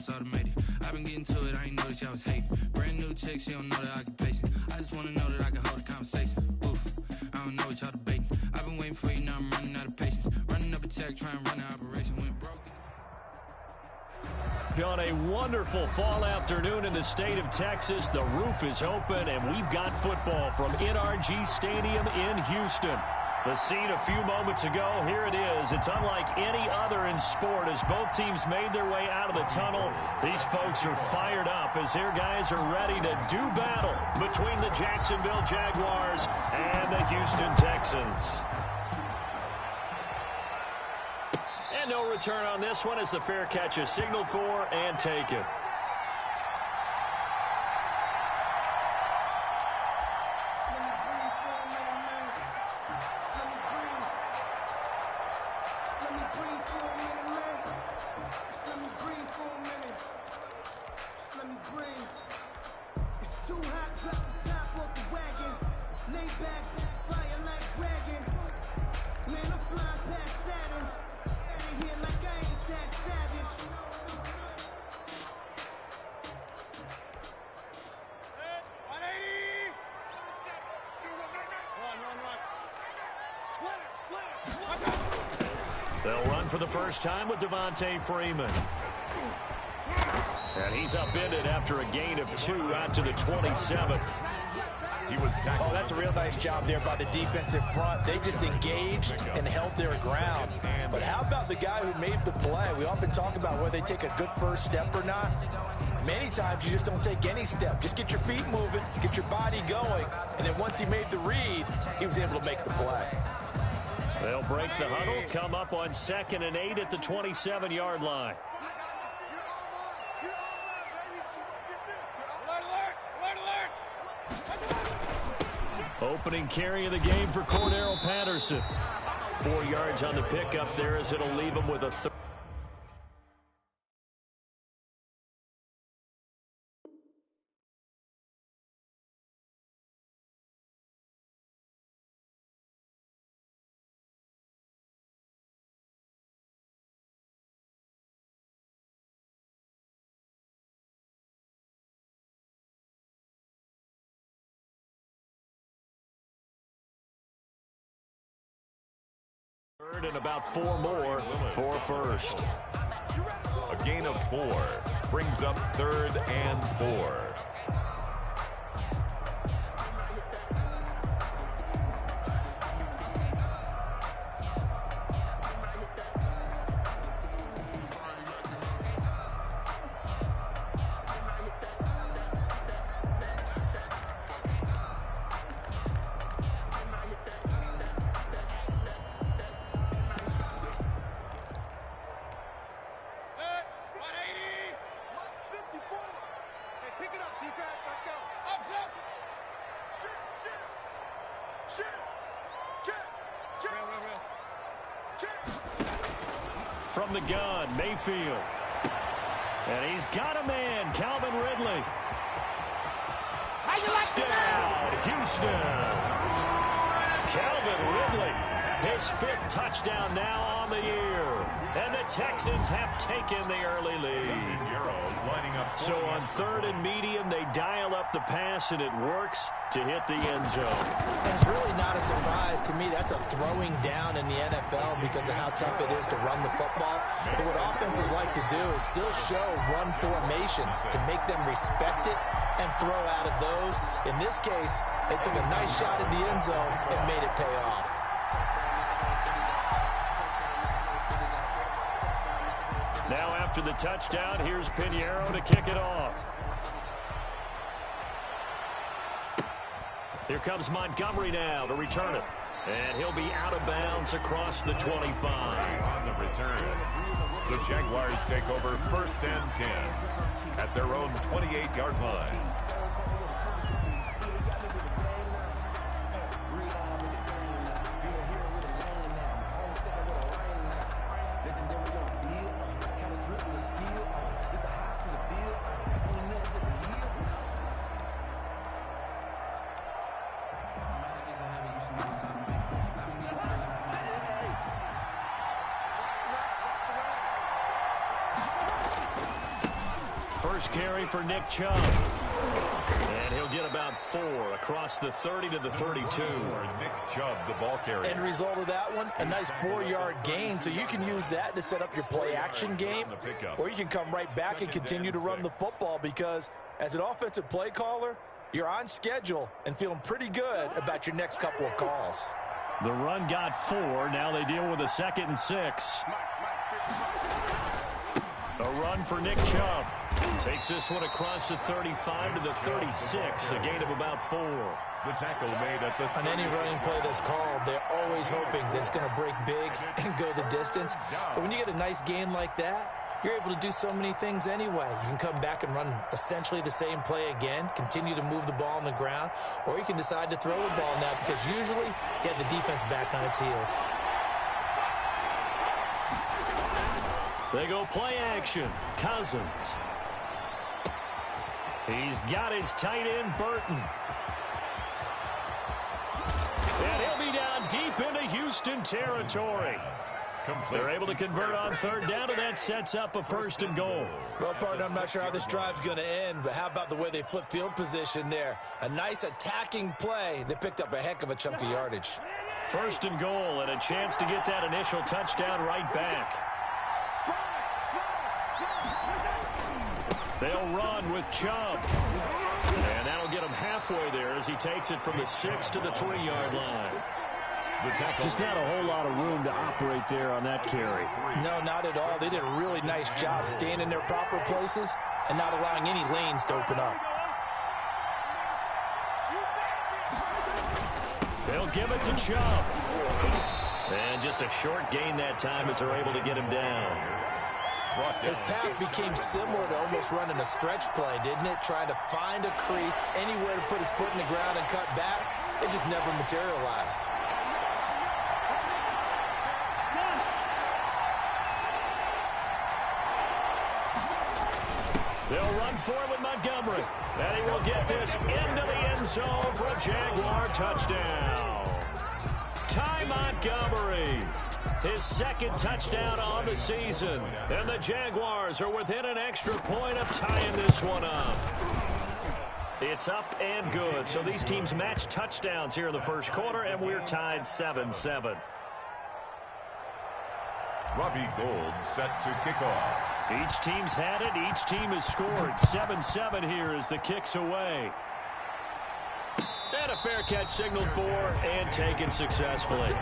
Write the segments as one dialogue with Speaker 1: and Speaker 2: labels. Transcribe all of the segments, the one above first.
Speaker 1: it's automated. I've been getting to it, I ain't noticed y'all was hating. Brand new chick, she don't know that I can pace it. I just wanna know that I can hold a conversation. Oof, I don't know what y'all debating. I've been waiting for you, now I'm running out of patience. Running up a check, trying to run an operation. Went broke.
Speaker 2: On a wonderful fall afternoon in the state of Texas, the roof is open, and we've got football from NRG Stadium in Houston. The scene a few moments ago, here it is. It's unlike any other in sport as both teams made their way out of the tunnel. These folks are fired up as their guys are ready to do battle between the Jacksonville Jaguars and the Houston Texans. And no return on this one as the fair catch is signaled for and taken. They'll run for the first time with Devontae Freeman. And he's upended after a gain of 2 out to the 27.
Speaker 3: He was tackled.
Speaker 4: Oh, that's a real nice job there by the defensive front. They just engaged and held their ground. But how about the guy who made the play? We often talk about whether they take a good first step or not. Many times you just don't take any step. Just get your feet moving, get your body going, and then once he made the read, he was able to make the play.
Speaker 2: They'll break the huddle, come up on 2nd and 8 at the 27-yard line. Opening carry of the game for Cordero Patterson. 4 yards on the pickup there as it'll leave him with a third. Third and about 4 more for first.
Speaker 3: A gain of 4 brings up 3rd and 4.
Speaker 2: From the gun, Mayfield. And he's got a man, Calvin Ridley. Touchdown, Houston. Calvin Ridley, his 5th touchdown now on the year. And the Texans have taken the early lead. So on 3rd and medium, they dial up the pass, and it works to hit the end zone.
Speaker 4: It's really not a surprise to me. That's a throwing down in the NFL because of how tough it is to run the football. But what offenses like to do is still show run formations to make them respect it and throw out of those. In this case, they took a nice shot at the end zone and made it pay off.
Speaker 2: Now after the touchdown, here's Pinheiro to kick it off. Here comes Montgomery now to return it. And he'll be out of bounds across the 25.
Speaker 3: On the return, the Jaguars take over 1st and 10 at their own 28-yard line.
Speaker 2: First carry for Nick Chubb. And he'll get about 4 across the 30 to the 32.
Speaker 3: Nick Chubb, the ball carrier.
Speaker 4: End result of that one, a nice 4-yard gain. So you can use that to set up your play-action game, or you can come right back and continue to run the football because as an offensive play caller, you're on schedule and feeling pretty good about your next couple of calls.
Speaker 2: The run got 4. Now they deal with a 2nd and 6. A run for Nick Chubb. Takes this one across the 35 to the 36, a gain of about 4.
Speaker 3: The tackle made at the
Speaker 4: On any running play that's called, they're always hoping that it's going to break big and go the distance. But when you get a nice gain like that, you're able to do so many things anyway. You can come back and run essentially the same play again, continue to move the ball on the ground, or you can decide to throw the ball now because usually you have the defense back on its heels.
Speaker 2: They go play action. Cousins. He's got his tight end, Burton. And he'll be down deep into Houston territory. They're able to convert on 3rd down, and that sets up a 1st and goal.
Speaker 4: Well, partner, I'm not sure how this drive's going to end, but how about the way they flip field position there? A nice attacking play. They picked up a heck of a chunk of yardage.
Speaker 2: 1st and goal, and a chance to get that initial touchdown right back. They'll run with Chubb. And that'll get him halfway there as he takes it from the 6 to the 3-yard line.
Speaker 5: Just not a whole lot of room to operate there on that carry.
Speaker 4: No, not at all. They did a really nice job staying in their proper places and not allowing any lanes to open up.
Speaker 2: They'll give it to Chubb. And just a short gain that time as they're able to get him down.
Speaker 4: His path became similar to almost running a stretch play, didn't it? Trying to find a crease, anywhere to put his foot in the ground and cut back. It just never materialized.
Speaker 2: They'll run forward with Montgomery. And he will get this into the end zone for a Jaguar touchdown. Ty Montgomery. His 2nd touchdown on the season. And the Jaguars are within an extra point of tying this one up. It's up and good. So these teams match touchdowns here in the 1st quarter, and we're tied 7-7.
Speaker 3: Robbie Gould set to kick off.
Speaker 2: Each team's had it. Each team has scored. 7-7 here as the kick's away. And a fair catch signaled for and taken successfully.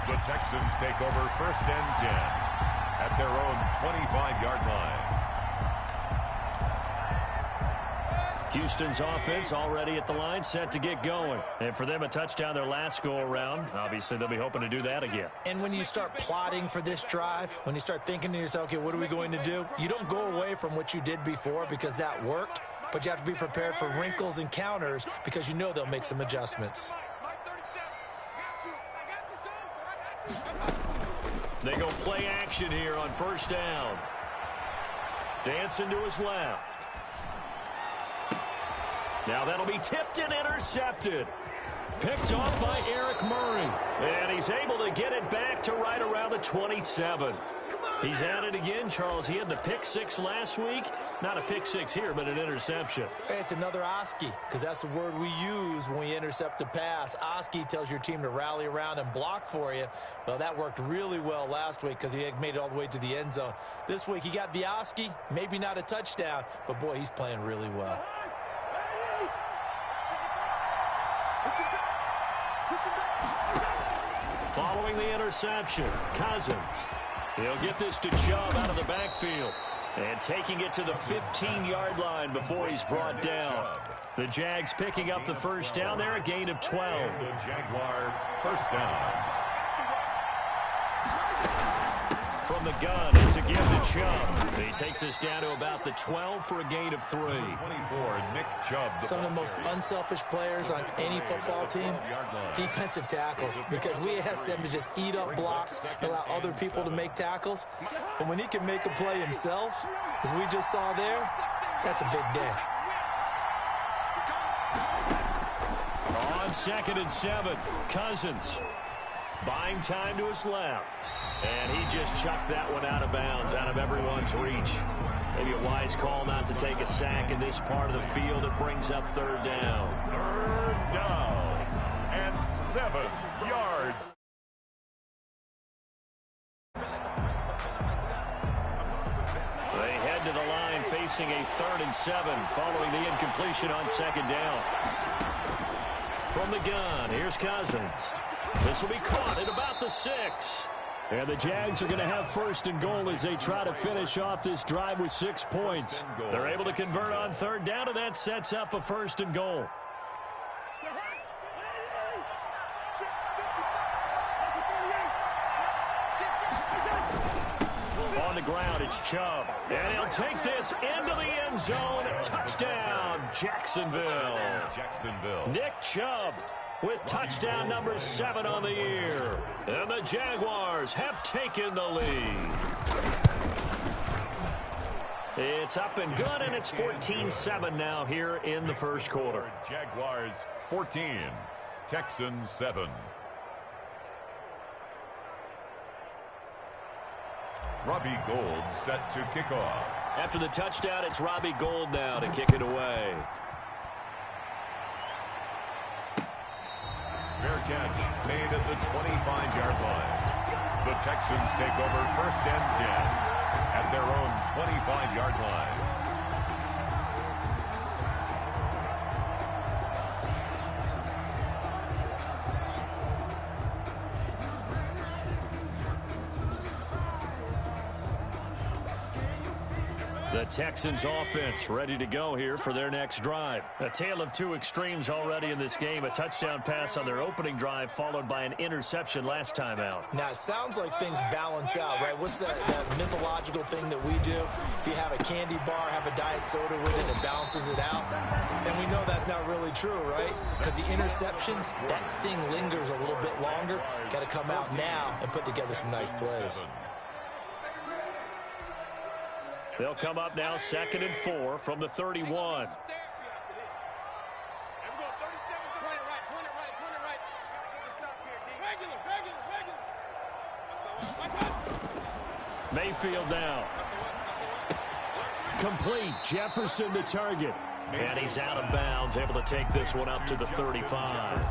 Speaker 3: The Texans take over 1st and 10 at their own 25-yard line.
Speaker 2: Houston's offense already at the line, set to get going. And for them, a touchdown their last go-around. Obviously, they'll be hoping to do that again.
Speaker 4: And when you start plotting for this drive, when you start thinking to yourself, okay, what are we going to do? You don't go away from what you did before because that worked, but you have to be prepared for wrinkles and counters because you know they'll make some adjustments.
Speaker 2: They go play action here on 1st down. Dancing to his left. Now that'll be tipped and intercepted. Picked off by Eric Murray. And he's able to get it back to right around the 27. He's at it again, Charles. He had the pick 6 last week. Not a pick 6 here, but an interception.
Speaker 4: It's another Oski, because that's the word we use when we intercept a pass. Oski tells your team to rally around and block for you. Well, that worked really well last week because he had made it all the way to the end zone. This week, he got the Oski, maybe not a touchdown, but boy, he's playing really well.
Speaker 2: Following the interception, Cousins. He'll get this to Chubb out of the backfield. And taking it to the 15-yard line before he's brought down. The Jags picking up the 1st down there, a gain of 12.
Speaker 3: The Jaguar 1st down.
Speaker 2: From the gun, it's a give to Chubb. He takes us down to about the 12 for a gain of 3.
Speaker 3: 24, Nick Chubb.
Speaker 4: Some of the most unselfish players on any football team, defensive tackles, because we ask them to just eat up blocks and allow other people to make tackles. But when he can make a play himself, as we just saw there, that's a big day.
Speaker 2: On 2nd and 7, Cousins. Buying time to his left. And he just chucked that one out of bounds, out of everyone's reach. Maybe a wise call not to take a sack in this part of the field. It brings up third down.
Speaker 3: Third down and 7 yards.
Speaker 2: They head to the line facing a 3rd and 7 following the incompletion on 2nd down. From the gun, here's Cousins. This will be caught at about the 6.
Speaker 5: And the Jags are going to have 1st and goal as they try to finish off this drive with 6 points.
Speaker 2: They're able to convert on 3rd down, and that sets up a 1st and goal. On the ground, it's Chubb. And he'll take this into the end zone. Touchdown, Jacksonville. Nick Chubb with touchdown number 7 on the year. And the Jaguars have taken the lead. It's up and good, and it's 14-7 now here in the first quarter.
Speaker 3: Jaguars 14, Texans 7. Robbie Gould set to kick off.
Speaker 2: After the touchdown, it's Robbie Gould now to kick it away.
Speaker 3: Fair catch made at the 25-yard line. The Texans take over 1st and 10 at their own 25-yard line.
Speaker 2: The Texans offense ready to go here for their next drive. A tale of 2 extremes already in this game. A touchdown pass on their opening drive followed by an interception last time out.
Speaker 4: Now, it sounds like things balance out, right? What's that mythological thing that we do? If you have a candy bar, have a diet soda with it, it balances it out. And we know that's not really true, right? Because the interception, that sting lingers a little bit longer. Got to come out now and put together some nice plays.
Speaker 2: They'll come up now 2nd and 4 from the 31. Mayfield now.
Speaker 5: Complete. Jefferson the target.
Speaker 2: And he's out of bounds, able to take this one up to the 35.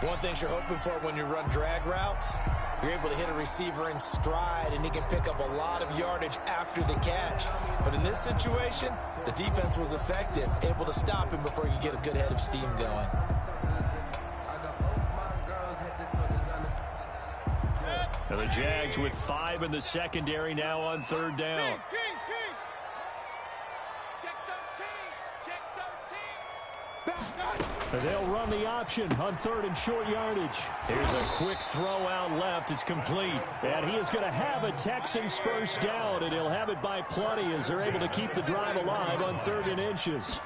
Speaker 4: One thing you're hoping for when you run drag routes, you're able to hit a receiver in stride, and he can pick up a lot of yardage after the catch. But in this situation, the defense was effective, able to stop him before he could get a good head of steam going.
Speaker 2: And the Jags with 5 in the secondary now on 3rd down.
Speaker 5: And they'll run the option on 3rd and short yardage.
Speaker 2: Here's a quick throw out left. It's complete.
Speaker 5: And he is going to have a Texans 1st down, and he'll have it by plenty as they're able to keep the drive alive on 3rd and inches.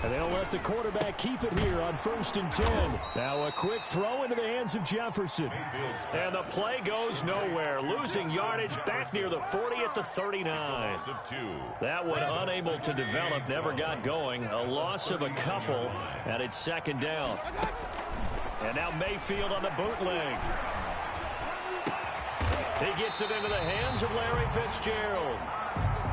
Speaker 5: And they'll let the quarterback keep it here on 1st and 10. Now a quick throw into the hands of Jefferson.
Speaker 2: And the play goes nowhere. Losing yardage back near the 40 at the 39. That one unable to develop, never got going. A loss of a couple, and it's 2nd down. And now Mayfield on the bootleg. He gets it into the hands of Larry Fitzgerald.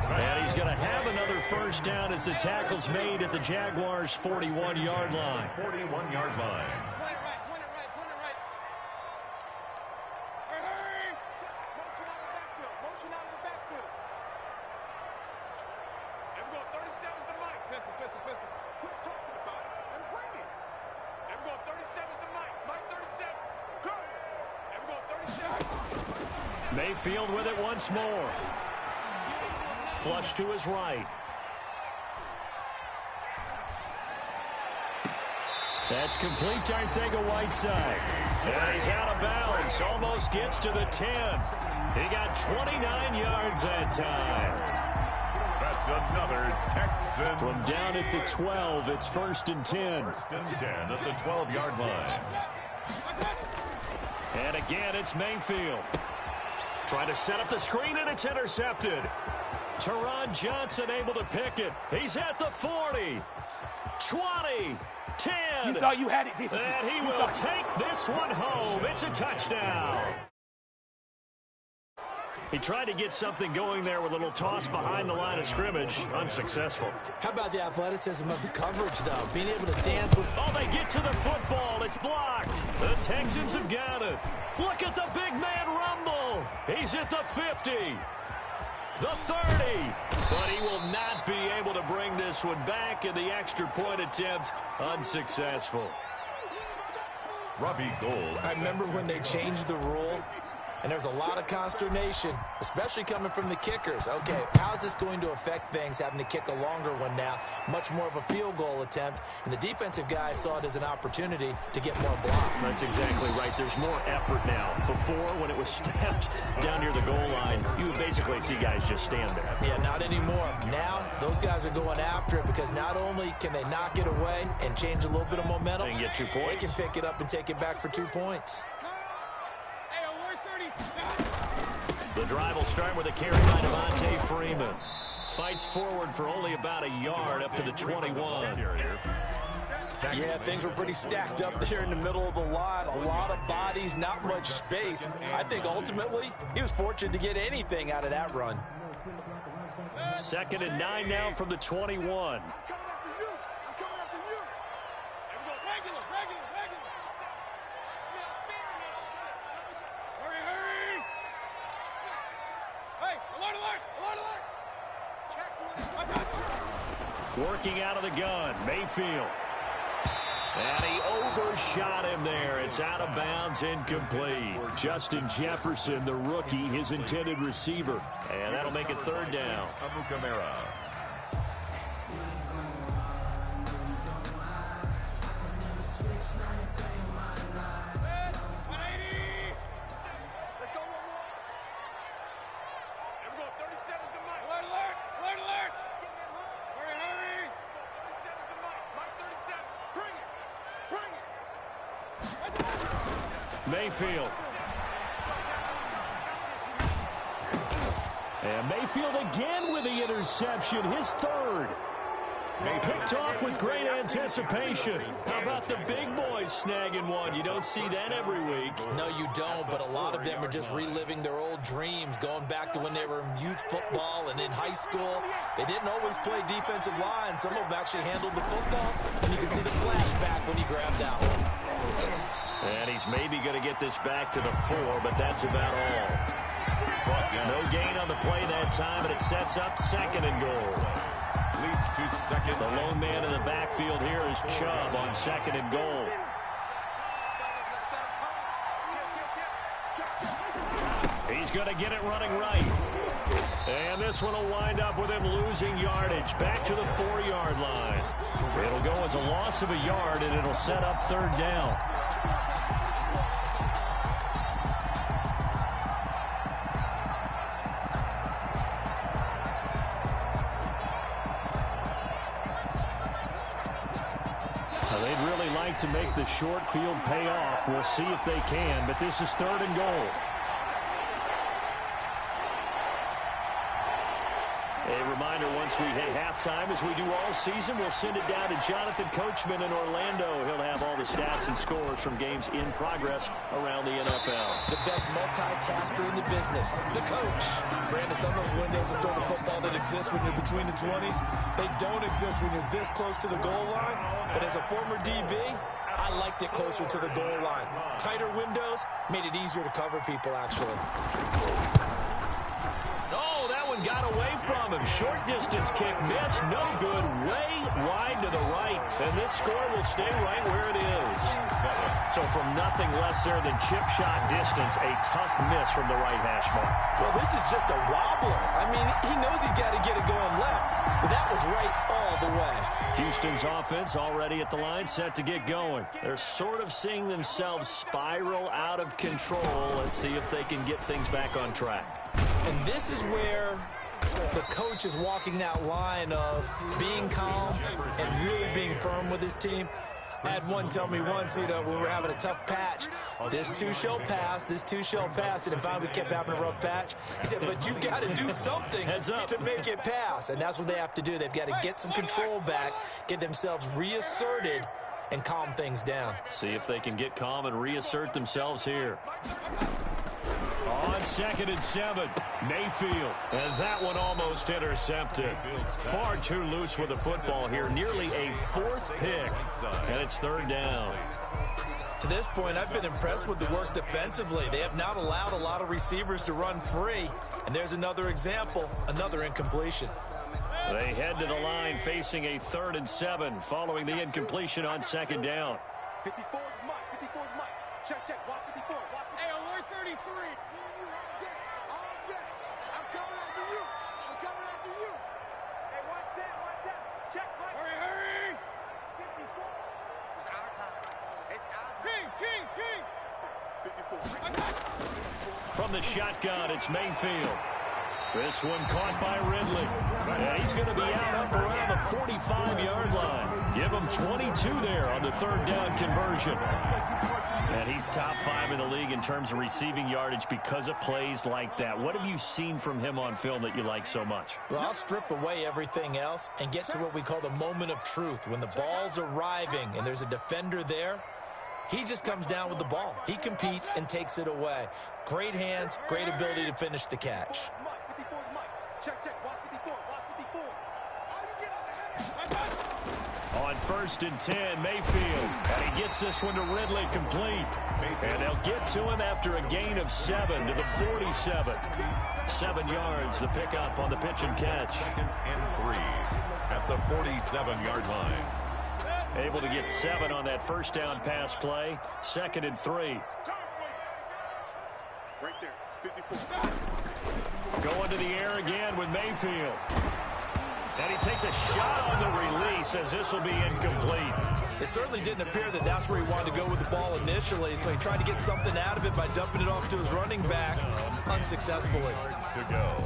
Speaker 2: And he's going to have another 1st down as the tackle's made at the Jaguars' 41-yard line.
Speaker 3: 41-yard line.
Speaker 2: Mayfield with it once more. Flush to his right.
Speaker 5: That's complete to Arcega-Whiteside.
Speaker 2: And he's out of bounds. Almost gets to the 10. He got 29 yards that time.
Speaker 3: That's another Texan.
Speaker 5: From down at the 12, it's 1st and 10.
Speaker 3: 1st and 10 at the 12-yard line.
Speaker 2: And again, it's Mayfield. Trying to set up the screen, and it's intercepted. Teron Johnson able to pick it. He's at the 40, 20, 10.
Speaker 6: You thought you had it, didn't you?
Speaker 2: And he will take this one home. It's a touchdown. He tried to get something going there with a little toss behind the line of scrimmage. Unsuccessful.
Speaker 4: How about the athleticism of the coverage, though? Being able to dance with...
Speaker 2: Oh, they get to the football. It's blocked. The Texans have got it. Look at the big man rumble. He's at the 50. The 30. But he will not be able to bring this one back, and the extra point attempt unsuccessful.
Speaker 3: Robbie Gould.
Speaker 4: I remember when they changed the rule, and there was a lot of consternation, especially coming from the kickers. Okay, how's this going to affect things, having to kick a longer one now? Much more of a field goal attempt, and the defensive guys saw it as an opportunity to get more block.
Speaker 2: That's exactly right. There's more effort now. Before, when it was snapped down near the goal line, you would basically see guys just stand there.
Speaker 4: Yeah, not anymore. Now, those guys are going after it because not only can they knock it away and change a little bit of momentum,
Speaker 2: they can get 2 points.
Speaker 4: They can pick it up and take it back for 2 points.
Speaker 2: The drive will start with a carry by Devontae Freeman. Fights forward for only about a yard up to the 21.
Speaker 4: Yeah, things were pretty stacked up there in the middle of the line. A lot of bodies, not much space. I think ultimately he was fortunate to get anything out of that run.
Speaker 2: 2nd and 9 now from the 21. Working out of the gun, Mayfield. And he overshot him there. It's out of bounds, incomplete.
Speaker 5: Justin Jefferson, the rookie, his intended receiver.
Speaker 2: And that'll make it 3rd down. Mayfield.
Speaker 5: And Mayfield again with the interception, his 3rd.
Speaker 2: Picked off with great anticipation. How about the big boys snagging one? You don't see that every week.
Speaker 4: No, you don't, but a lot of them are just reliving their old dreams, going back to when they were in youth football and in high school. They didn't always play defensive line. Some of them actually handled the football, and you can see the flashback when he grabbed that one.
Speaker 2: And he's maybe going to get this back to the 4, but that's about all. No gain on the play that time, and it sets up 2nd and goal.
Speaker 3: Leads to 2nd.
Speaker 2: The lone man in the backfield here is Chubb on 2nd and goal. He's going to get it running right. And this one will wind up with him losing yardage back to the 4-yard line. It'll go as a loss of a yard, and it'll set up 3rd down.
Speaker 5: They'd really like to make the short field pay off. We'll see if they can, but this is 3rd and goal.
Speaker 2: A reminder, once we hit halftime, as we do all season, we'll send it down to Jonathan Coachman in Orlando. He'll have all the stats and scores from games in progress around the NFL.
Speaker 4: The best multitasker in the business, the coach. Brandon, some of those windows that throw the football that exist when you're between the 20s, they don't exist when you're this close to the goal line. But as a former DB, I liked it closer to the goal line. Tighter windows made it easier to cover people, actually.
Speaker 2: Oh, that one got away from him. Short distance kick missed. No good. Way wide to the right. And this score will stay right where it is. So from nothing less there than chip shot distance, a tough miss from the right hash mark.
Speaker 4: Well, this is just a wobbler. I mean, he knows he's got to get it going left, but that was right all the way.
Speaker 2: Houston's offense already at the line, set to get going. They're sort of seeing themselves spiral out of control. Let's see if they can get things back on track.
Speaker 4: And this is where the coach is walking that line of being calm and really being firm with his team. I had one tell me once, when we were having a tough patch, this too shall pass, this too shall pass, and finally we kept having a rough patch. He said, but you've got to do something to make it pass, and that's what they have to do. They've got to get some control back, get themselves reasserted, and calm things down.
Speaker 2: See if they can get calm and reassert themselves here. On on 2nd and 7. Mayfield. And that one almost intercepted. Far too loose with the football here. Nearly a 4th pick. And it's 3rd down.
Speaker 4: To this point, I've been impressed with the work defensively. They have not allowed a lot of receivers to run free. And there's another example, another incompletion.
Speaker 2: They head to the line facing a 3rd and 7 following the incompletion on 2nd down.
Speaker 6: 54 is Mike. 54 is Mike. Check, check. Watch 54. Watch 54. Hey, alert 33. I'm coming after you. I'm coming after you. Hey, watch that. Watch that. Check, Mike. Hurry, hurry. 54. It's our time. It's our time. Kings. 54.
Speaker 2: From the shotgun, it's Mayfield. This one caught by Ridley. And he's going to be out up around the 45-yard line. Give him 22 there on the 3rd down conversion. And he's top 5 in the league in terms of receiving yardage because of plays like that. What have you seen from him on film that you like so much?
Speaker 4: Well, I'll strip away everything else and get to what we call the moment of truth. When the ball's arriving and there's a defender there, he just comes down with the ball. He competes and takes it away. Great hands, great ability to finish the catch.
Speaker 6: Check, check. Watch 54. Watch 54. Oh, you get on the header.
Speaker 2: On 1st and 10, Mayfield. And he gets this one to Ridley complete. And they'll get to him after a gain of 7 to the 47. 7 yards, the pickup on the pitch and catch.
Speaker 3: 2nd and 3 at the 47-yard line.
Speaker 2: Able to get 7 on that 1st down pass play. 2nd and 3.
Speaker 6: Right there. 54.
Speaker 2: Going to the air again with Mayfield. And he takes a shot on the release as this will be incomplete.
Speaker 4: It certainly didn't appear that that's where he wanted to go with the ball initially, so he tried to get something out of it by dumping it off to his running back unsuccessfully.
Speaker 3: To go.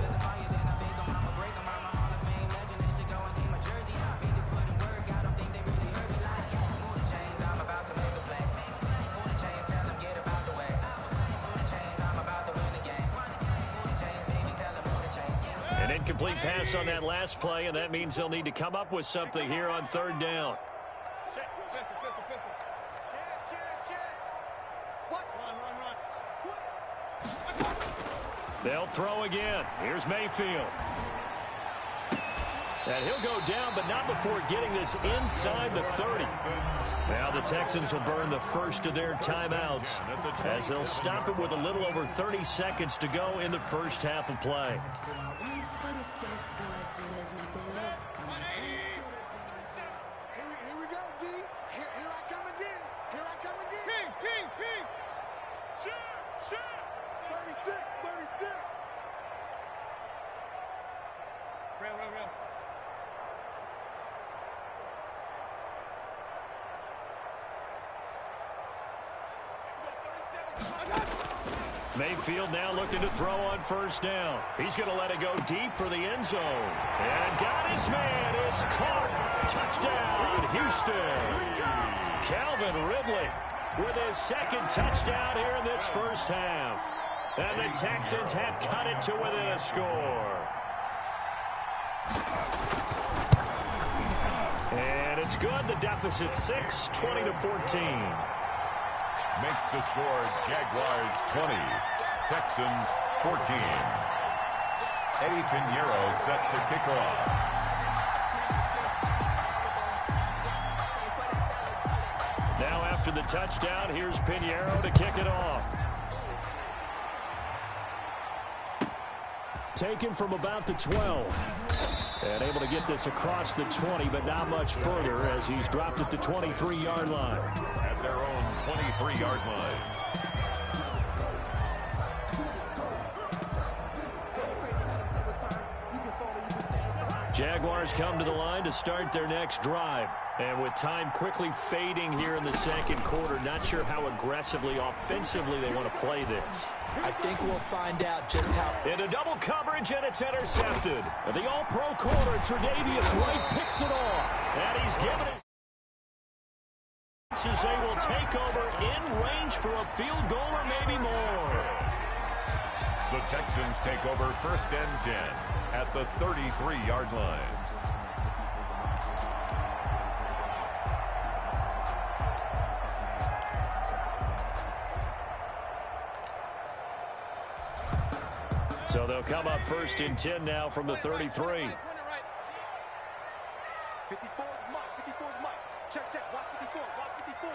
Speaker 2: An incomplete pass on that last play, and that means they'll need to come up with something here on 3rd down. They'll throw again. Here's Mayfield. And he'll go down, but not before getting this inside the 30. Now the Texans will burn the first of their timeouts as they'll stop it with a little over 30 seconds to go in the 1st half of play.
Speaker 6: Here we go, D. Here I come again. Here I come again. Kings. Shoot. 36. Real.
Speaker 2: Mayfield now looking to throw on 1st down. He's going to let it go deep for the end zone. And got his man. It's caught. Touchdown, Houston. Calvin Ridley with his 2nd touchdown here in this 1st half. And the Texans have cut it to within a score. And it's good. The deficit 6, 20-14.
Speaker 3: Makes the score Jaguars 20, Texans 14. Eddie Pinheiro set to kick off.
Speaker 2: Now after the touchdown, here's Pinheiro to kick it off. Taken from about the 12. And able to get this across the 20, but not much further as he's dropped it to 23-yard line.
Speaker 3: At their own 23-yard line.
Speaker 2: Jaguars come to the line to start their next drive. And with time quickly fading here in the 2nd quarter, not sure how aggressively, offensively they want to play this.
Speaker 4: I think we'll find out just how.
Speaker 2: Into double coverage, and it's intercepted. And the all-pro corner, Tre'Davious White, picks it off. And he's given it. They will take over in range for a field goal or maybe more.
Speaker 3: The Texans take over 1st and 10 at the 33-yard line.
Speaker 2: So they'll come up 1st and 10 now from the 33.
Speaker 6: 54 is Mike. 54 is Mike. Check, check. Watch 54. Watch 54.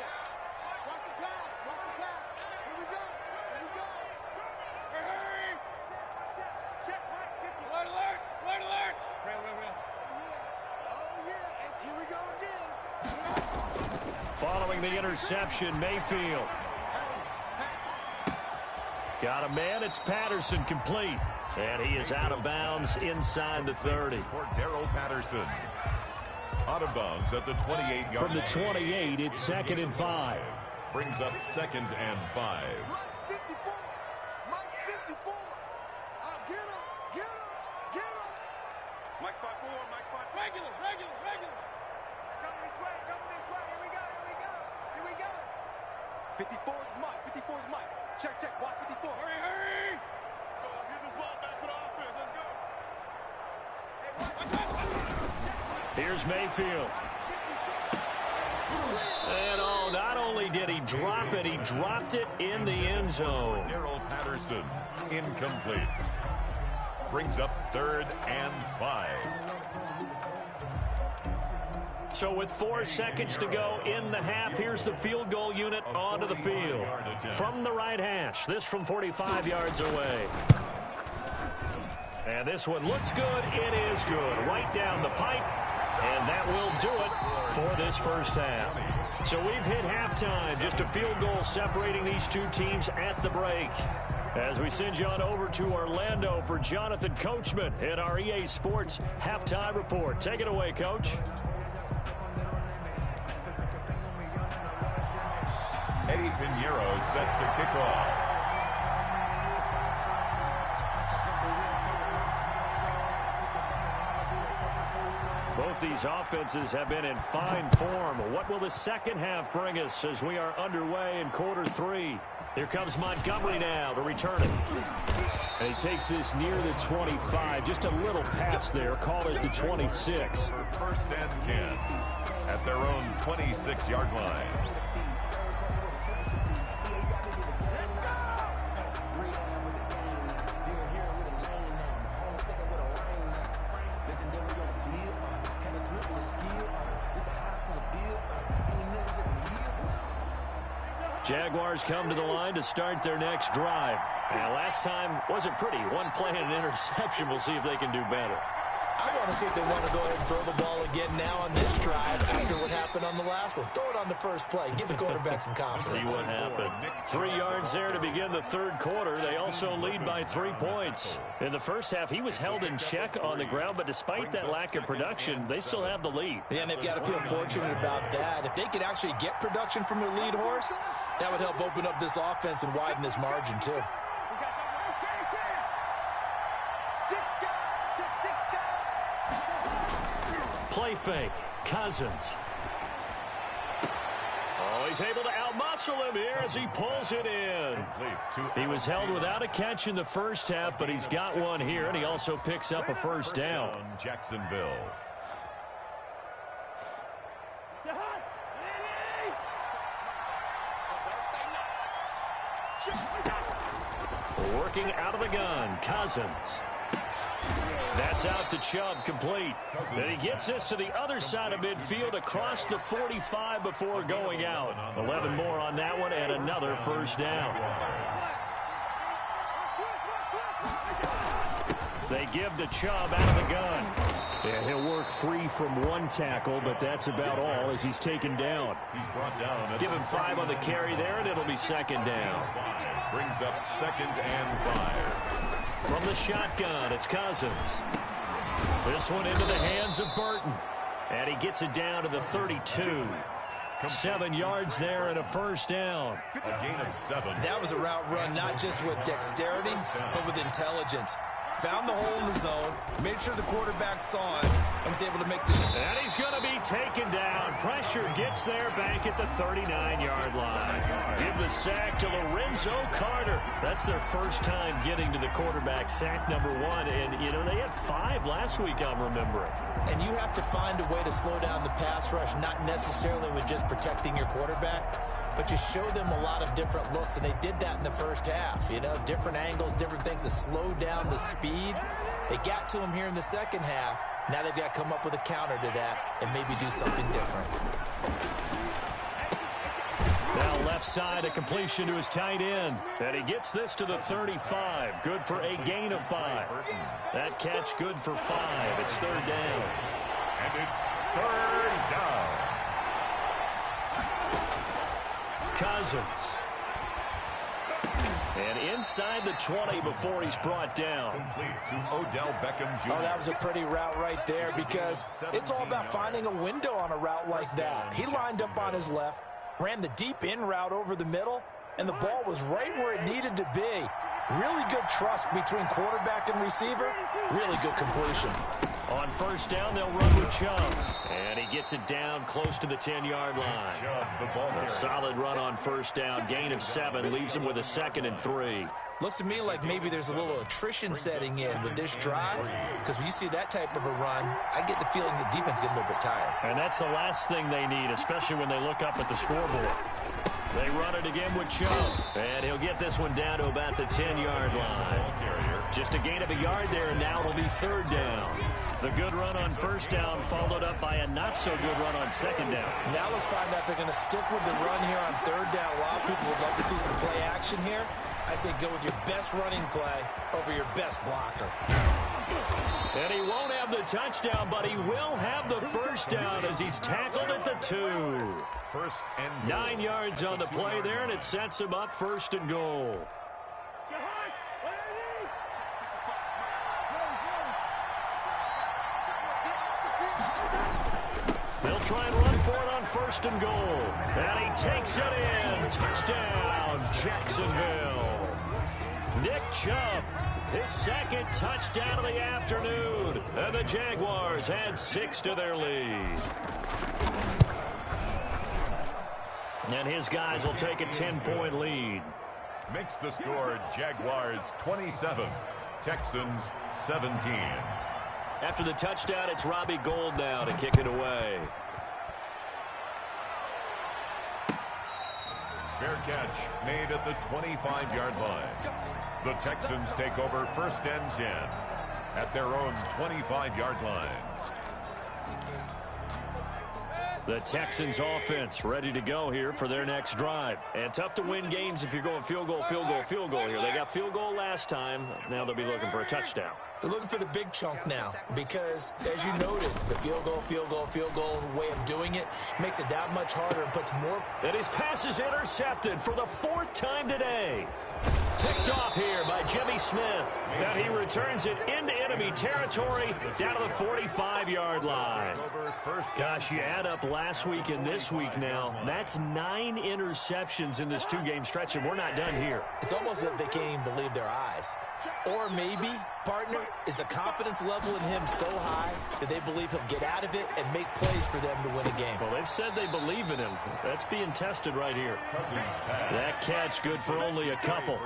Speaker 6: Watch the pass. Watch the pass. Here we go. Here we go. Hurry. Check, Mike. 50. Alert, alert. Alert, alert. Oh, yeah. And here we go again.
Speaker 2: Following the interception, Mayfield. Got a man. It's Patterson, complete. And he is out of bounds inside the 30.
Speaker 3: Cordero Patterson. Out of bounds at the 28-yard line.
Speaker 2: From the 28, it's 2nd and 5.
Speaker 3: Brings up 2nd and 5.
Speaker 6: Mike's 54. Mike's 54. Get him. Get him. Get him. Mike's 5-4. Mike's 5. Regular. It's coming this way. Coming this way. Here we go. Here we go. Here we go. 54 is Mike. 54 is Mike. Check, check. Watch 54. Hurry, hurry. Let's go. Let's get this ball back for the offense. Let's go.
Speaker 2: Here's Mayfield. And not only did he drop it, he dropped it in the end zone.
Speaker 3: Cordero Patterson, incomplete. Brings up 3rd and 5.
Speaker 2: So with 4 seconds to go in the half, here's the field goal unit onto the field. From the right hash, this from 45 yards away. And this one looks good. It is good. Right down the pipe. And that will do it for this first half. So we've hit halftime. Just a field goal separating these two teams at the break. As we send you on over to Orlando for Jonathan Coachman in our EA Sports Halftime Report. Take it away, Coach.
Speaker 3: Eddie Pinheiro set to kick off.
Speaker 2: Both these offenses have been in fine form. What will the second half bring us as we are underway in quarter 3? Here comes Montgomery now to return it. And he takes this near the 25. Just a little pass there. Call it the 26.
Speaker 3: 1st and 10 at their own 26-yard line.
Speaker 2: Jaguars come to the line to start their next drive. And last time wasn't pretty. One play and an interception. We'll see if they can do better.
Speaker 4: I want to see if they want to go ahead and throw the ball again now on this drive after what happened on the last one. Throw it on the first play. Give the quarterback some confidence.
Speaker 2: See what happens. 3 yards there to begin the third quarter. They also lead by 3 points. In the first half, he was held in check on the ground, but despite that lack of production, they still have the lead.
Speaker 4: Yeah, and they've got to feel fortunate about that. If they could actually get production from their lead horse, that would help open up this offense and widen this margin, too.
Speaker 2: Play fake. Cousins. Oh, he's able to outmuscle him here as he pulls it in. He was held without a catch in the first half, but he's got one here, and he also picks up a first down.
Speaker 3: Jacksonville.
Speaker 2: Working out of the gun, Cousins. That's out to Chubb, complete. Then he gets this to the other side of midfield across the 45 before going out. 11 more on that one and another first down. They give to Chubb out of the gun. And he'll work free from one tackle, but that's about all as he's taken down.
Speaker 3: He's brought down.
Speaker 2: Give him 5 on the carry there, and it'll be second down.
Speaker 3: Brings up 2nd and 5.
Speaker 2: From the shotgun, it's Cousins. This one into the hands of Burton. And he gets it down to the 32. 7 yards there and a first down.
Speaker 3: A gain of 7.
Speaker 4: That was a route run not just with dexterity, but with intelligence. Found the hole in the zone, made sure the quarterback saw it, and was able to make the shot.
Speaker 2: And he's going to be taken down. Pressure gets there back at the 39-yard line. Give the sack to Lorenzo Carter. That's their first time getting to the quarterback, sack number 1. And, you know, they had 5 last week, I'm remembering.
Speaker 4: And you have to find a way to slow down the pass rush, not necessarily with just protecting your quarterback. but you show them a lot of different looks, and they did that in the first half. You know, different angles, different things to slow down the speed. They got to him here in the second half. Now they've got to come up with a counter to that and maybe do something different.
Speaker 5: Now left side, a completion to his tight end. And he gets this to the 35. Good for a gain of 5. That catch good for 5. It's third down.
Speaker 3: And it's third down.
Speaker 5: Cousins. And inside the 20 before he's brought down.
Speaker 3: Complete to Odell Beckham Jr.
Speaker 4: Oh, that was a pretty route right there because it's all about finding a window on a route like that. He lined up on his left, ran the deep in route over the middle, and the ball was right where it needed to be. Really good trust between quarterback and receiver. Really good completion.
Speaker 5: On first down, they'll run with Chubb. And he gets it down close to the 10-yard line. A solid run on first down. Gain of 7 leaves him with a 2nd and 3.
Speaker 4: Looks to me like maybe there's a little attrition setting in with this drive, because when you see that type of a run, I get the feeling the defense gets a little bit tired.
Speaker 5: And that's the last thing they need, especially when they look up at the scoreboard. They run it again with Chubb. And he'll get this one down to about the 10-yard line. Just a gain of a yard there, and now it'll be third down. The good run on first down followed up by a not-so-good run on second down.
Speaker 4: Now let's find out if they're going to stick with the run here on third down. A lot of people would love to see some play action here. I say go with your best running play over your best blocker.
Speaker 5: And he won't have the touchdown, but he will have the first down as he's tackled at the 2.
Speaker 3: First and
Speaker 5: 9 yards on the play there, and it sets him up first and goal. They'll try and run for it on first and goal. And he takes it in. Touchdown, Jacksonville. Nick Chubb, his second touchdown of the afternoon. And the Jaguars add 6 to their lead. And his guys will take a 10-point lead.
Speaker 3: Makes the score Jaguars 27, Texans 17.
Speaker 5: After the touchdown, it's Robbie Gould now to kick it away.
Speaker 3: Fair catch made at the 25-yard line. The Texans take over first and 10 at their own 25-yard line.
Speaker 5: The Texans offense ready to go here for their next drive. And tough to win games if you're going field goal, field goal, field goal here. They got field goal last time. Now they'll be looking for a touchdown.
Speaker 4: They're looking for the big chunk now because, as you noted, the field goal, field goal, field goal way of doing it makes it that much harder and puts more.
Speaker 5: And his pass is intercepted for the 4th time today. Picked off here by Jimmy Smith. And he returns it into enemy territory down to the 45-yard line. Gosh, you add up last week and this week now. That's 9 interceptions in this 2-game stretch, and we're not done here.
Speaker 4: It's almost as if they can't even believe their eyes. Or maybe, partner, is the confidence level in him so high that they believe he'll get out of it and make plays for them to win a game.
Speaker 5: Well, they've said they believe in him. That's being tested right here. That catch good for only a couple.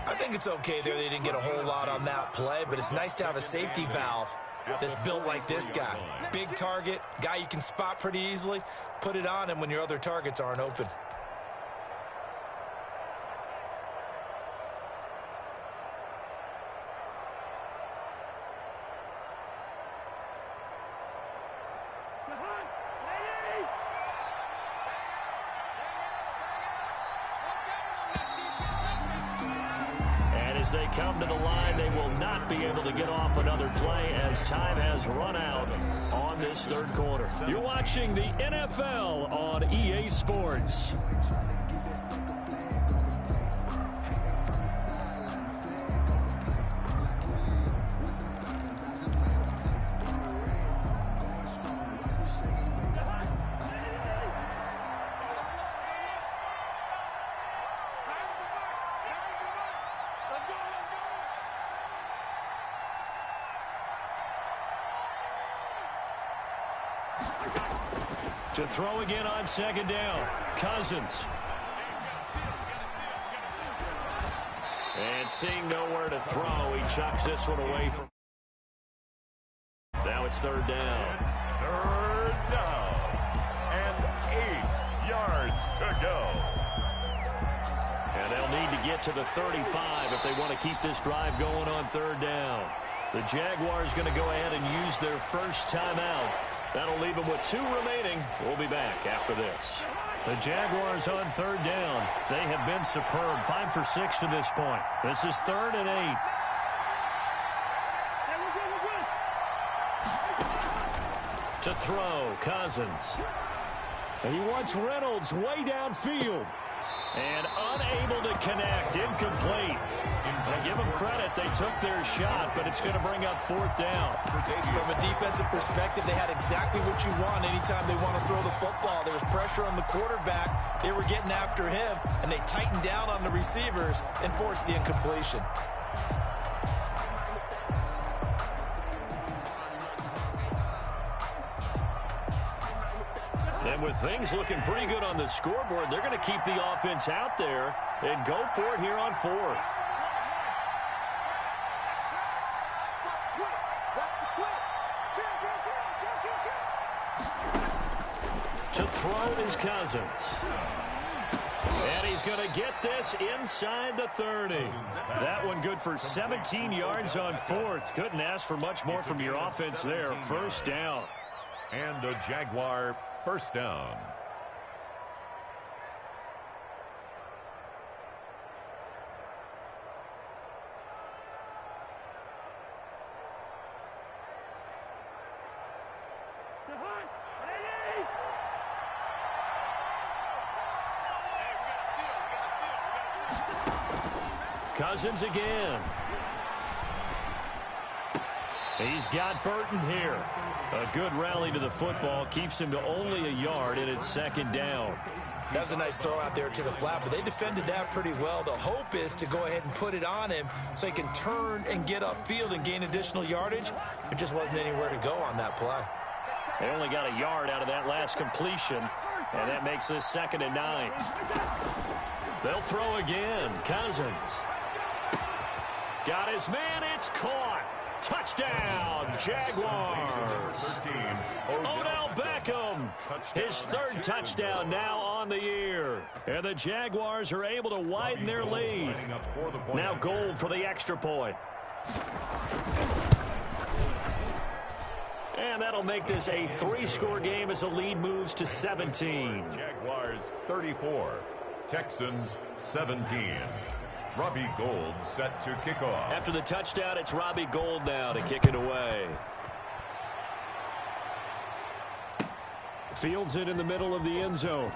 Speaker 4: I think it's okay there. They didn't get a whole lot on that play, but it's nice to have a safety valve that's built like this guy. Big target, guy you can spot pretty easily. Put it on him when your other targets aren't open.
Speaker 5: As they come to the line, they will not be able to get off another play as time has run out on this third quarter. You're watching the NFL on EA Sports. To throw again on second down, Cousins. And seeing nowhere to throw, he chucks this one away from. Now it's third down.
Speaker 3: Third down. And 8 yards to go.
Speaker 2: And they'll need to get to the 35 if they want to keep this drive going on third down. The Jaguars going to go ahead and use their first timeout. That'll leave them with 2 remaining. We'll be back after this. The Jaguars on third down. They have been superb. 5 for 6 to this point. This is 3rd and 8. To throw, Cousins.
Speaker 5: And he wants Reynolds way downfield.
Speaker 2: And unable to connect. Incomplete. I give them credit. They took their shot, but it's going to bring up 4th down.
Speaker 4: From a defensive perspective, they had exactly what you want anytime they want to throw the football. There was pressure on the quarterback. They were getting after him, and they tightened down on the receivers and forced the incompletion.
Speaker 2: And with things looking pretty good on the scoreboard, they're going to keep the offense out there and go for it here on 4th. To throw is Cousins. And he's going to get this inside the 30. That one good for 17 yards on 4th. Couldn't ask for much more from your offense there. 1st down.
Speaker 3: And a Jaguar first down.
Speaker 2: Cousins again. He's got Burton here. A good rally to the football keeps him to only a yard, and it's 2nd down.
Speaker 4: That was a nice throw out there to the flat, but they defended that pretty well. The hope is to go ahead and put it on him so he can turn and get upfield and gain additional yardage. There just wasn't anywhere to go on that play.
Speaker 2: They only got a yard out of that last completion, and that makes this 2nd and 9. They'll throw again. Cousins. Got his man. It's caught. Touchdown, Jaguars. Odell Beckham, his 3rd touchdown now on the year. And the Jaguars are able to widen their lead. Now Gold for the extra point. And that'll make this a 3-score game as the lead moves to 17.
Speaker 3: Jaguars 34, Texans 17. Robbie Gould set to kick off.
Speaker 2: After the touchdown, it's Robbie Gould now to kick it away.
Speaker 5: Fields it in the middle of the end zone.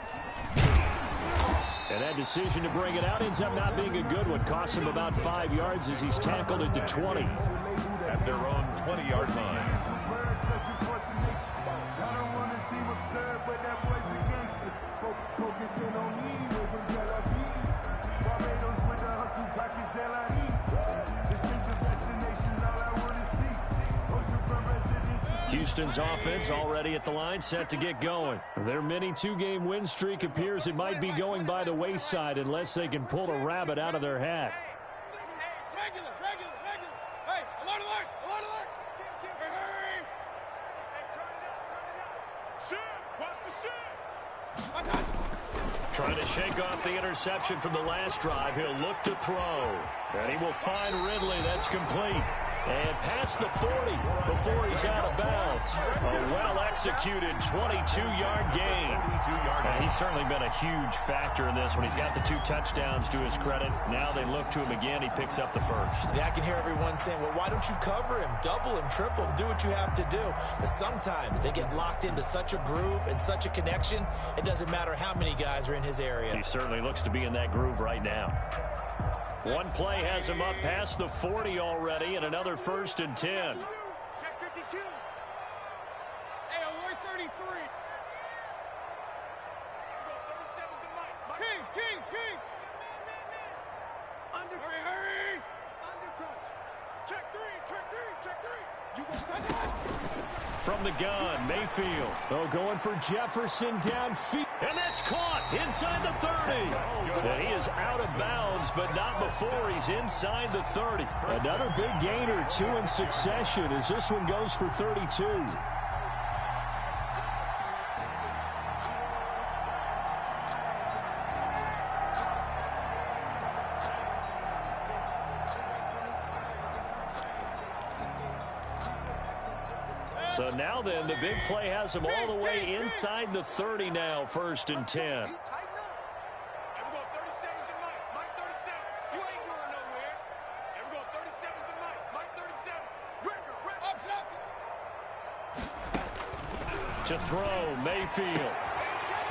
Speaker 5: And that decision to bring it out ends up not being a good one. Costs him about 5 yards as he's tackled it to 20.
Speaker 3: At their own 20-yard line.
Speaker 2: Houston's offense already at the line, set to get going.
Speaker 5: Their mini 2-game win streak appears it might be going by the wayside unless they can pull a rabbit out of their hat.
Speaker 6: Regular. Hey, alert. Hey. Turn it up. Shit, watch the shit.
Speaker 2: Trying to shake off the interception from the last drive. He'll look to throw. And he will find Ridley. That's complete. And past the 40 before he's out of bounds. A well-executed 22-yard gain. And he's certainly been a huge factor in this when he's got the 2 touchdowns to his credit. Now they look to him again. He picks up the 1st.
Speaker 4: Yeah, I can hear everyone saying, well, why don't you cover him, double him, triple him, do what you have to do. But sometimes they get locked into such a groove and such a connection, it doesn't matter how many guys are in his area.
Speaker 2: He certainly looks to be in that groove right now. One play has him up past the 40 already, and another 1st and 10.
Speaker 6: Check 52. Hey, alert 33. 37's the mic. King. Under. Hurry. Under crunch. Check 3. You go touch.
Speaker 2: From the gun, Mayfield.
Speaker 5: Oh, going for Jefferson downfield.
Speaker 2: And that's caught inside the 30. And he is out of bounds, but not before he's inside the 30.
Speaker 5: Another big gainer, 2 in succession as this one goes for 32.
Speaker 2: So now then, the big play has him all the way inside the 30 now, 1st and 10. To throw, Mayfield.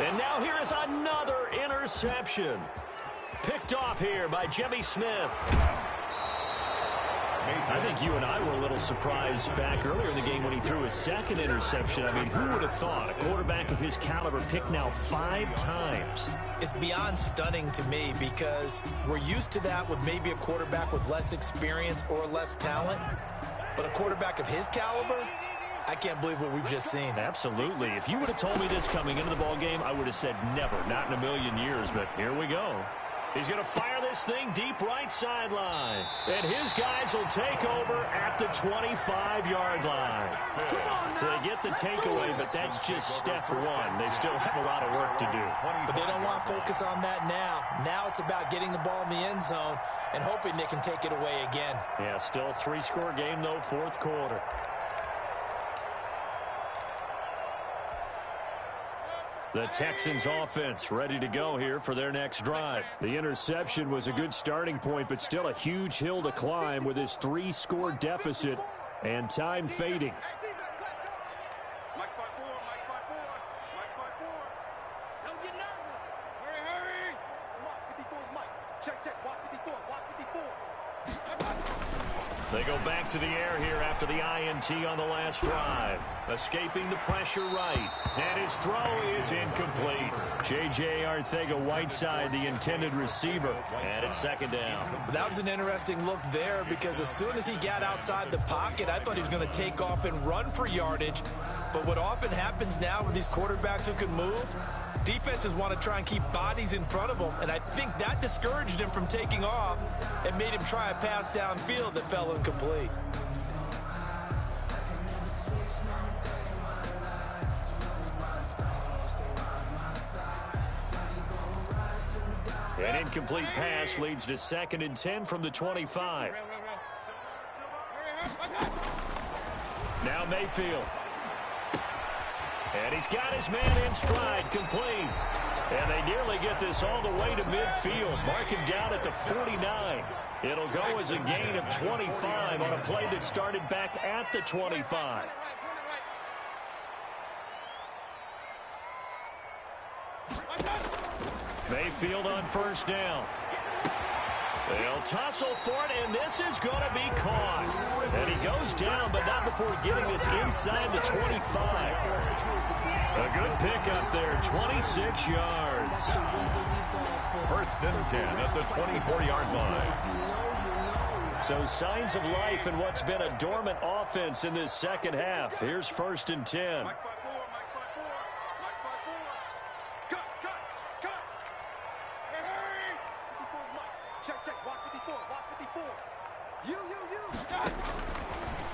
Speaker 2: And now here is another interception. Picked off here by Jimmy Smith. I think you and I were a little surprised back earlier in the game when he threw his second interception. I mean, who would have thought a quarterback of his caliber picked now 5 times?
Speaker 4: It's beyond stunning to me because we're used to that with maybe a quarterback with less experience or less talent. But a quarterback of his caliber, I can't believe what we've just seen.
Speaker 2: Absolutely. If you would have told me this coming into the ball game, I would have said never, not in a million years. But here we go. He's going to fire this thing deep right sideline. And his guys will take over at the 25-yard line. So they get the takeaway, but that's just step one. They still have a lot of work to do.
Speaker 4: But they don't want to focus on that now. Now it's about getting the ball in the end zone and hoping they can take it away again.
Speaker 2: Yeah, still 3-score game, though, 4th quarter. The Texans offense ready to go here for their next drive. The interception was a good starting point, but still a huge hill to climb with his 3-score deficit and time fading.
Speaker 6: Don't get nervous. Hurry. Mike 54 is Mike. Check. Watch 54. Watch 54.
Speaker 2: They go back to the air here after the INT on the last drive. Escaping the pressure right. And his throw is incomplete. J.J. Arcega-Whiteside, the intended receiver. And it's 2nd down.
Speaker 4: That was an interesting look there because as soon as he got outside the pocket, I thought he was going to take off and run for yardage. But what often happens now with these quarterbacks who can move, defenses want to try and keep bodies in front of them, and I think that discouraged him from taking off and made him try a pass downfield that fell incomplete.
Speaker 2: An incomplete pass leads to 2nd and 10 from the 25. Now Mayfield. And he's got his man in stride, complete. And they nearly get this all the way to midfield. Mark him down at the 49. It'll go as a gain of 25 on a play that started back at the 25. Mayfield on 1st down. They'll tussle for it, and this is going to be caught. And he goes down, but not before getting this inside the 25. A good pickup there, 26 yards.
Speaker 3: 1st and 10 at the 24-yard line.
Speaker 2: So signs of life in what's been a dormant offense in this 2nd half. Here's 1st and 10.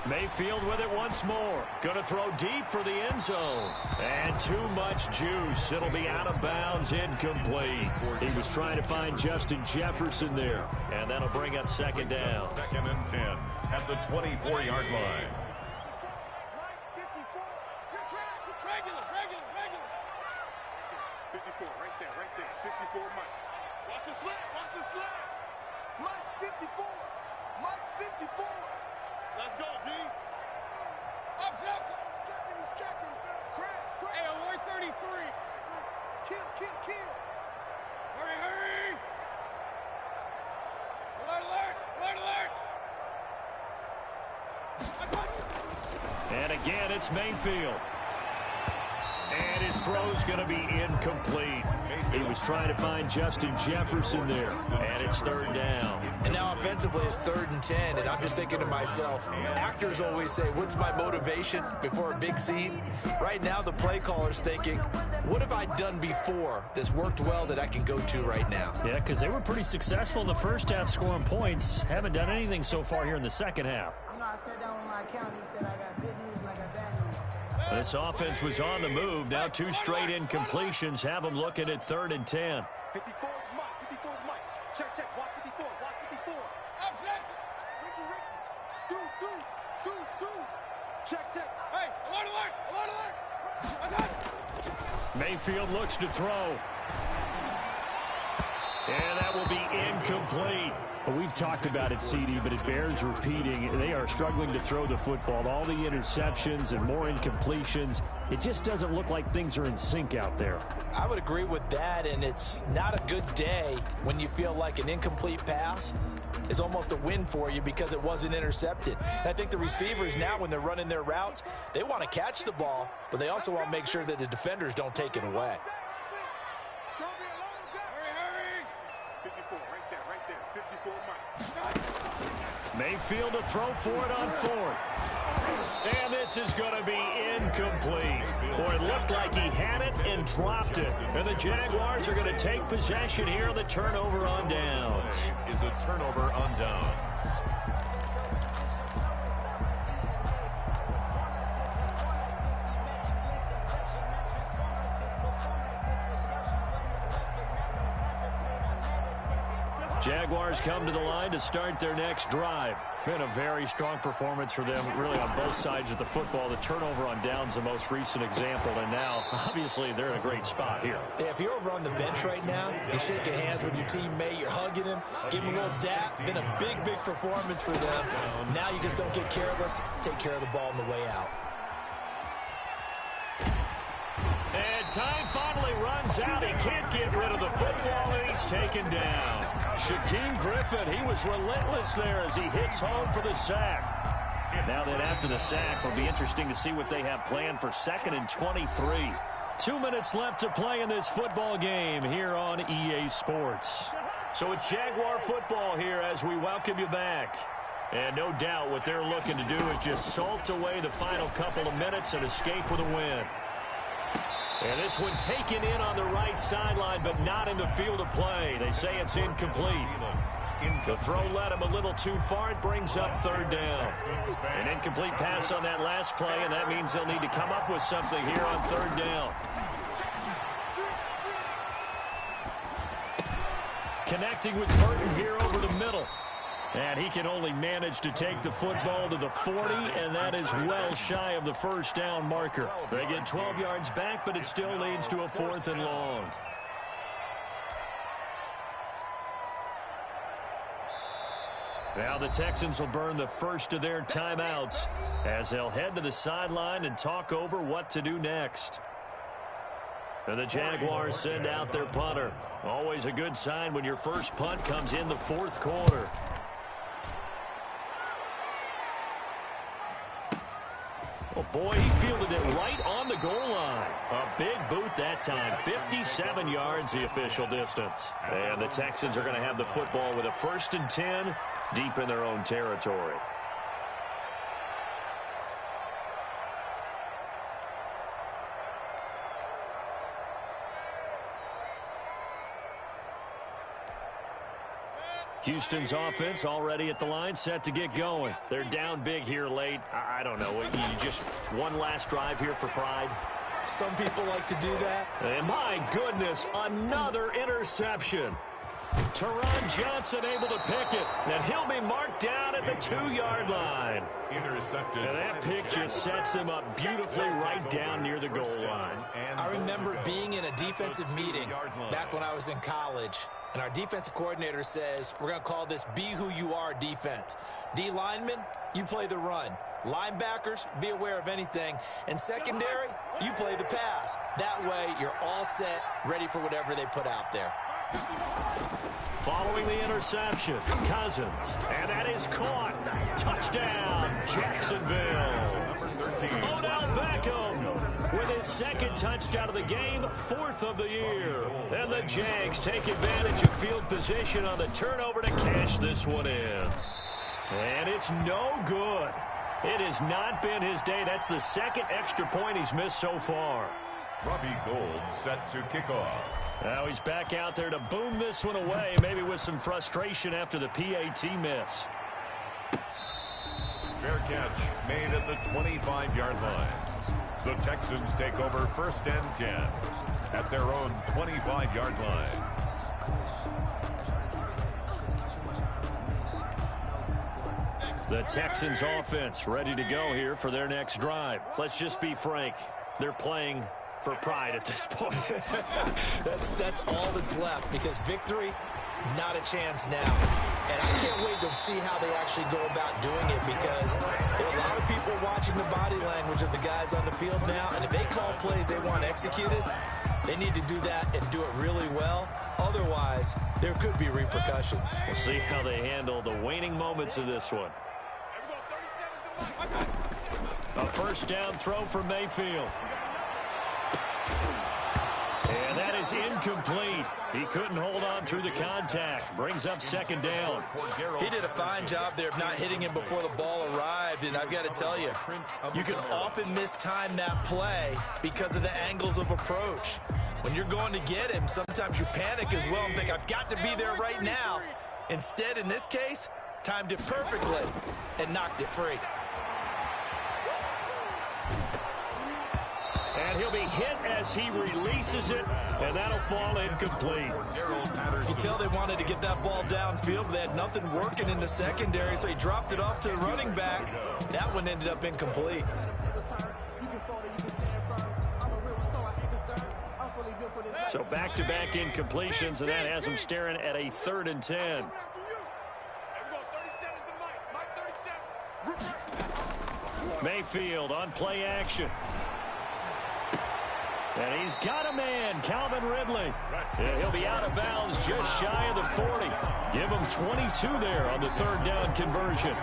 Speaker 2: Mayfield with it once more. Going to throw deep for the end zone. And too much juice. It'll be out of bounds, incomplete. He was trying to find Justin Jefferson there. And that'll bring up 2nd down.
Speaker 3: 2nd and 10 at the 24-yard line.
Speaker 6: Regular. 54, right there. 54, Mike. Watch the slant. Mike 54. Let's go, D. Up, he's checking. Crash. Hey, avoid 33. Kill. Hurry. Alert.
Speaker 2: And again, it's Mayfield. And his throw's going to be incomplete. He was trying to find Justin Jefferson there. And it's 3rd down.
Speaker 4: And now offensively it's 3rd and 10, and I'm just thinking to myself, actors always say, what's my motivation before a big scene? Right now the play caller's thinking, what have I done before that's worked well that I can go to right now?
Speaker 2: Yeah, because they were pretty successful in the 1st half scoring points. Haven't done anything so far here in the 2nd half.
Speaker 7: I sat down with my accountant. He said I got good news and I got bad news.
Speaker 2: This offense was on the move. Now 2 straight incompletions have them looking at 3rd and 10.
Speaker 6: 54 is Mike. Check. Watch 54. Up, Ricky. Deuce. Check.
Speaker 5: Mayfield looks to throw. And that will be incomplete. Well, we've talked about it, CD, but it bears repeating. They are struggling to throw the football. All the interceptions and more incompletions. It just doesn't look like things are in sync out there.
Speaker 4: I would agree with that, and it's not a good day when you feel like an incomplete pass is almost a win for you because it wasn't intercepted. And I think the receivers now, when they're running their routes, they want to catch the ball, but they also want to make sure that the defenders don't take it away.
Speaker 5: Mayfield to throw for it on fourth. And this is going to be incomplete. Boy, it looked like he had it and dropped it. And the Jaguars are going to take possession here on the turnover on downs.
Speaker 3: Is a turnover on downs.
Speaker 5: Jaguars come to the line to start their next drive. Been a very strong performance for them, really on both sides of the football. The turnover on downs, the most recent example, and now, obviously, they're in a great spot here.
Speaker 4: Yeah, if you're over on the bench right now, you're shaking hands with your teammate, you're hugging him, giving him a little dap. Been a big, big performance for them. Now you just don't get careless. Take care of the ball on the way out.
Speaker 5: And time finally runs out. He can't get rid of the football, and he's taken down. Shaquem Griffin, he was relentless there as he hits home for the sack. Now then, after the sack, it'll be interesting to see what they have planned for 2nd and 23. 2 minutes left to play in this football game here on EA Sports. So it's Jaguar football here as we welcome you back. And no doubt what they're looking to do is just salt away the final couple of minutes and escape with a win. And this one taken in on the right sideline, but not in the field of play. They say it's incomplete. The throw led him a little too far. It brings up 3rd down. An incomplete pass on that last play, and that means they'll need to come up with something here on 3rd down. Connecting with Burton here over the middle. And he can only manage to take the football to the 40, and that is well shy of the 1st down marker. They get 12 yards back, but it still leads to a 4th and long. Now the Texans will burn the first of their timeouts as they'll head to the sideline and talk over what to do next. And the Jaguars send out their punter. Always a good sign when your first punt comes in the 4th quarter. Oh, boy, he fielded it right on the goal line. A big boot that time. 57 yards, the official distance. And the Texans are going to have the football with a 1st and 10 deep in their own territory. Houston's offense already at the line, set to get going. They're down big here late. I don't know. You just one last drive here for pride.
Speaker 4: Some people like to do that.
Speaker 5: And my goodness, another interception. Teron Johnson able to pick it. And he'll be marked down at the 2-yard line.
Speaker 3: Intercepted.
Speaker 5: And that pick just sets them up beautifully right down near the goal line.
Speaker 4: I remember being in a defensive meeting back when I was in college. And our defensive coordinator says, we're going to call this Be Who You Are defense. D linemen, you play the run. Linebackers, be aware of anything. And secondary, you play the pass. That way, you're all set, ready for whatever they put out there.
Speaker 5: Following the interception, Cousins. And that is caught. Touchdown, Jacksonville. Odell Beckham with his 2nd touchdown of the game, 4th of the year. And the Jags take advantage of field position on the turnover to cash this one in. And it's no good. It has not been his day. That's the 2nd extra point he's missed so far.
Speaker 3: Robbie Gould set to kick off.
Speaker 5: Now he's back out there to boom this one away, maybe with some frustration after the PAT miss.
Speaker 3: Fair catch made at the 25-yard line. The Texans take over 1st and 10 at their own 25-yard line.
Speaker 2: The Texans offense ready to go here for their next drive. Let's just be frank. They're playing for pride at this point.
Speaker 4: That's all that's left, because victory, not a chance now. And I can't wait to see how they actually go about doing it, because there are a lot of people watching the body language of the guys on the field now, and if they call plays they want executed, they need to do that and do it really well. Otherwise, there could be repercussions.
Speaker 2: We'll see how they handle the waning moments of this one. A first down throw for Mayfield. And that is incomplete. He couldn't hold on through the contact. Brings up second down.
Speaker 4: He did a fine job there of not hitting him before the ball arrived, and I've got to tell you, you can often mistime that play because of the angles of approach. When you're going to get him, sometimes you panic as well and think, I've got to be there right now. Instead, in this case, timed it perfectly and knocked it free.
Speaker 2: And he'll be hit as he releases it, and that'll fall incomplete.
Speaker 4: You can tell they wanted to get that ball downfield, but they had nothing working in the secondary, so he dropped it off to the running back. That one ended up incomplete.
Speaker 2: So back-to-back incompletions, and that has him staring at a 3rd and 10. Mayfield on play action. And he's got a man, Calvin Ridley. Yeah, he'll be out of bounds just shy of the 40. Give him 22 there on the 3rd down conversion.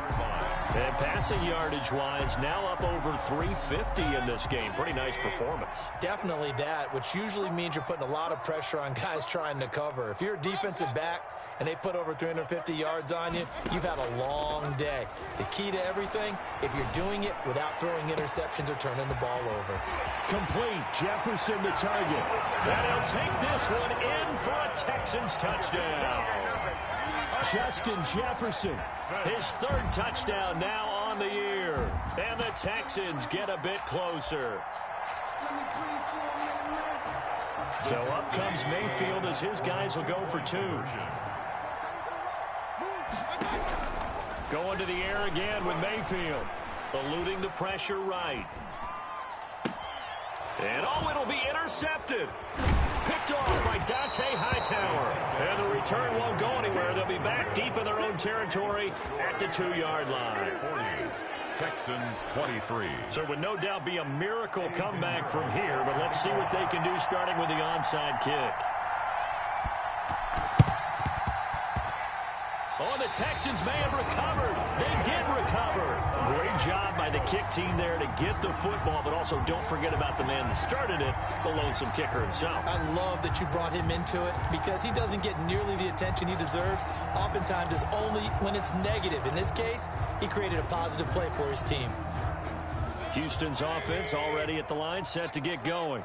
Speaker 2: And passing yardage-wise, now up over 350 in this game. Pretty nice performance.
Speaker 4: Definitely that, which usually means you're putting a lot of pressure on guys trying to cover. If you're a defensive back and they put over 350 yards on you, you've had a long day. The key to everything, if you're doing it without throwing interceptions or turning the ball over.
Speaker 5: Complete. Jefferson the target.
Speaker 2: And he'll take this one in for a Texans touchdown.
Speaker 5: Justin Jefferson.
Speaker 2: His 3rd touchdown now on the year. And the Texans get a bit closer. So up comes Mayfield as his guys will go for 2. Going to the air again with Mayfield. Eluding the pressure right. And it'll be intercepted. Picked off by Dante Hightower. And the return won't go anywhere. They'll be back deep in their own territory at the 2-yard line.
Speaker 3: 40, Texans 23.
Speaker 2: So it would no doubt be a miracle comeback from here, but let's see what they can do starting with the onside kick. Oh, the Texans may have recovered. They did recover. Great job by the kick team there to get the football, but also don't forget about the man that started it, the lonesome kicker himself.
Speaker 4: I love that you brought him into it, because he doesn't get nearly the attention he deserves. Oftentimes it's only when it's negative. In this case, he created a positive play for his team.
Speaker 2: Houston's offense already at the line, set to get going.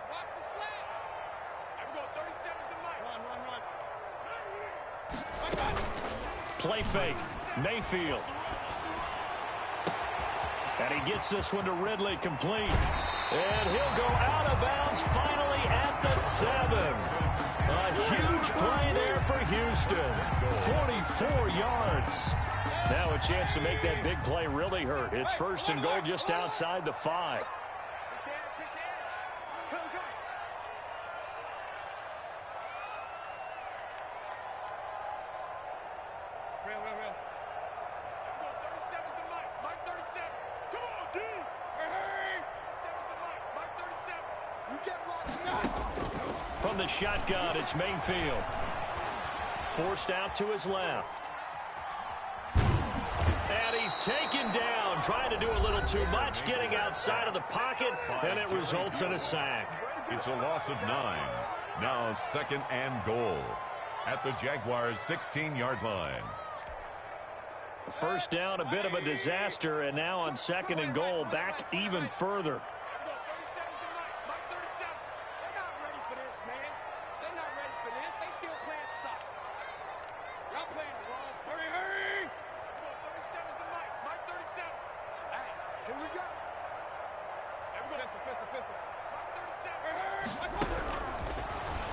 Speaker 2: Play fake. Mayfield. And he gets this one to Ridley, complete. And he'll go out of bounds finally at the 7. A huge play there for Houston. 44 yards. Now a chance to make that big play really hurt. It's 1st and goal just outside the 5. From the shotgun, it's Mayfield. Forced out to his left. And he's taken down, trying to do a little too much, getting outside of the pocket, and it results in a sack.
Speaker 3: It's a loss of 9. Now 2nd and goal at the Jaguars' 16-yard line.
Speaker 2: First down, a bit of a disaster, and now on 2nd and goal, back even further.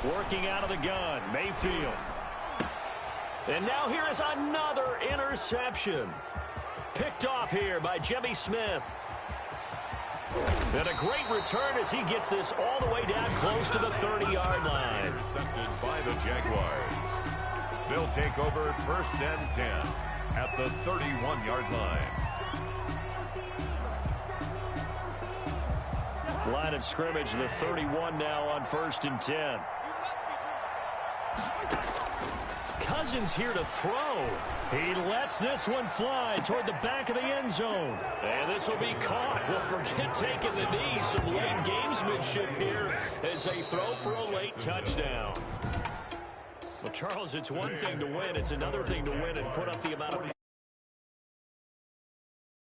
Speaker 2: Working out of the gun, Mayfield. And now here is another interception. Picked off here by Jimmy Smith. And a great return as he gets this all the way down close to the 30-yard line.
Speaker 3: Intercepted by the Jaguars. They'll take over 1st and 10 at the 31-yard line.
Speaker 2: Line of scrimmage, the 31 now on 1st and 10. Cousins here to throw. He lets this one fly toward the back of the end zone. And this will be caught. Well, forget taking the knee. Some late gamesmanship here as they throw for a late touchdown. Well, Charles, it's one thing to win. It's another thing to win and put up the amount of